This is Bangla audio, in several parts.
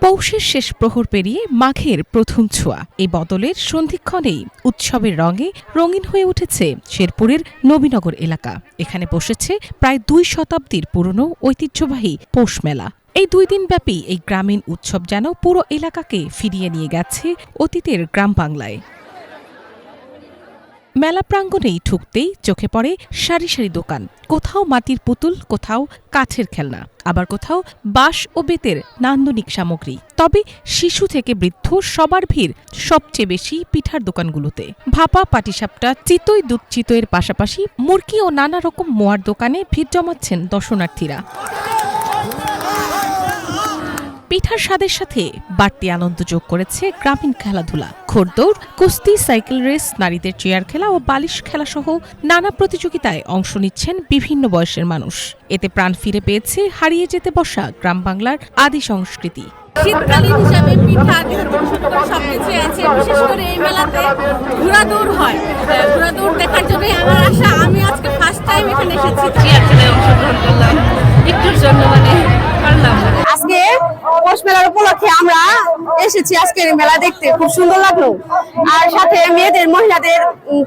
পৌষের শেষ প্রহর পেরিয়ে মাঘের প্রথম ছোঁয়া, এই বদলের সন্ধিক্ষণেই উৎসবের রঙে রঙিন হয়ে উঠেছে শেরপুরের নবীনগর এলাকা। এখানে বসেছে প্রায় 2 শতাব্দীর পুরনো ঐতিহ্যবাহী পৌষ মেলা। এই 2 দিনব্যাপী এই গ্রামীণ উৎসব যেন পুরো এলাকাকে ফিরিয়ে নিয়ে গেছে অতীতের গ্রাম বাংলায়। মেলা প্রাঙ্গণেই ঢুকতেই চোখে পড়ে সারি সারি দোকান, কোথাও মাটির পুতুল, কোথাও কাঠের খেলনা, আবার কোথাও বাঁশ ও বেতের নান্দনিক সামগ্রী। তবে শিশু থেকে বৃদ্ধ সবার ভিড় সবচেয়ে বেশি পিঠার দোকানগুলোতে। ভাপা, পাটিসাপটা, চিতই, দুধ চিতইয়ের পাশাপাশি মুরগি ও নানা রকম মোয়ার দোকানে ভিড় জমাচ্ছেন দর্শনার্থীরা। পিঠার স্বাদের সাথে বাড়তি আনন্দ যোগ করেছে গ্রামীণ খেলাধুলা। ঘোড়দৌড়, কুস্তি, সাইকেল রেস, নারীদের চেয়ার খেলা ও বালিশ খেলা সহ নানা প্রতিযোগিতায় অংশ নিচ্ছেন বিভিন্ন বয়সের মানুষ। এতে প্রাণ ফিরে পেয়েছে হারিয়ে যেতে বসা গ্রাম বাংলার আদি সংস্কৃতি। শীতকালীন হিসাবে পিঠা সবকিছু আছে। বিশেষ করে এই মেলাতে ঘোড়াদৌড় হয়। ঘোড়াদৌড় দেখার জন্য আমার আশা। আমি আজকে ফার্স্ট টাইম এখানে এসেছি, অংশগ্রহণ করলাম একটুর জন্য, পারলাম। আজকে পৌষ মেলার উপলক্ষে আমরা এসেছি আজকের মেলা দেখতে, খুব সুন্দর লাগলো। আর সাথে মেয়েদের, মহিলাদের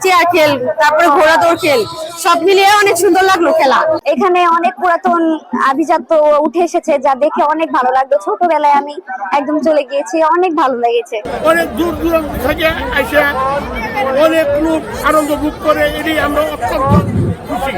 চেয়ার খেল, তারপরে ঘোড়াদৌড় খেল, সব মিলিয়ে অনেক সুন্দর লাগলো খেলা। এখানে অনেক পুরাতন আভিজাত্য উঠে এসেছে, যা দেখে অনেক ভালো লাগলো। ছোটবেলায় আমি একদম চলে গিয়েছি, অনেক ভালো লেগেছে। অনেক দূর দূরান্ত থেকে এসে অনেক লোক আনন্দ ভোগ করে, এটি আমরা অত্যন্ত খুশি।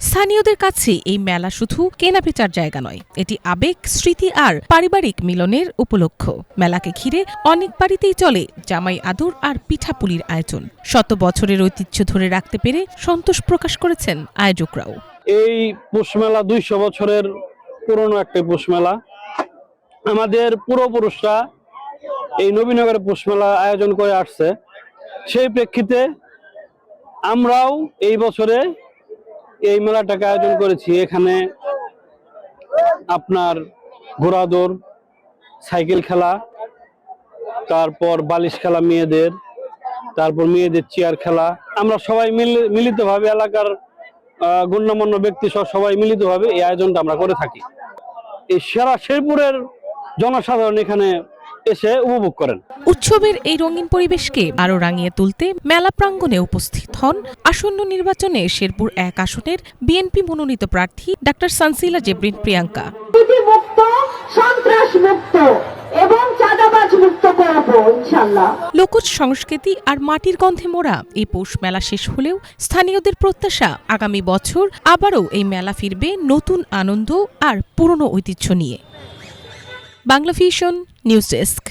স্থানীয়দের কাছে এই মেলা শুধু কেনাবেচার জায়গা নয়, এটি আবেগ, স্মৃতি আর পারিবারিক মিলনের উপলক্ষ। মেলাকে ঘিরে অনেক বাড়িতেই চলে জামাই আদর আর পিঠাপুলির আয়োজন। শত বছরের ঐতিহ্য ধরে রাখতে পেরে সন্তোষ প্রকাশ করেছেন আয়োজকরাও। এই পৌষ মেলা 200 বছরের পুরনো একটা পৌষ মেলা। আমাদের পূর্বপুরুষরা এই নবীনগরে পৌষ মেলা আয়োজন করে আসছে। সেই প্রেক্ষিতে আমরাও এই বছরে এই মেলাটাকে আয়োজন করেছি। এখানে আপনার ঘোড়াদৌড়, সাইকেল খেলা, তারপর বালিশ খেলা মেয়েদের, তারপর মেয়েদের চেয়ার খেলা। আমরা সবাই মিলিতভাবে, এলাকার গণ্যমান্য ব্যক্তি সহ সবাই মিলিতভাবে এই আয়োজনটা আমরা করে থাকি। এই সারা শেরপুরের জনসাধারণ এখানে এসে উপভোগ করেন। উৎসবের এই রঙিন পরিবেশকে আরো রাঙিয়ে তুলতে মেলা প্রাঙ্গণে উপস্থিত হন আসন্ন নির্বাচনে শেরপুর 1 আসনের বিএনপি মনোনীত প্রার্থী ডাক্তার সানসিলা জেবরিন প্রিয়াঙ্কা। লোকজ সংস্কৃতি আর মাটির গন্ধে মোড়া এই পৌষ মেলা শেষ হলেও স্থানীয়দের প্রত্যাশা, আগামী বছর আবারও এই মেলা ফিরবে নতুন আনন্দ আর পুরনো ঐতিহ্য নিয়ে। Bangla vision news desk.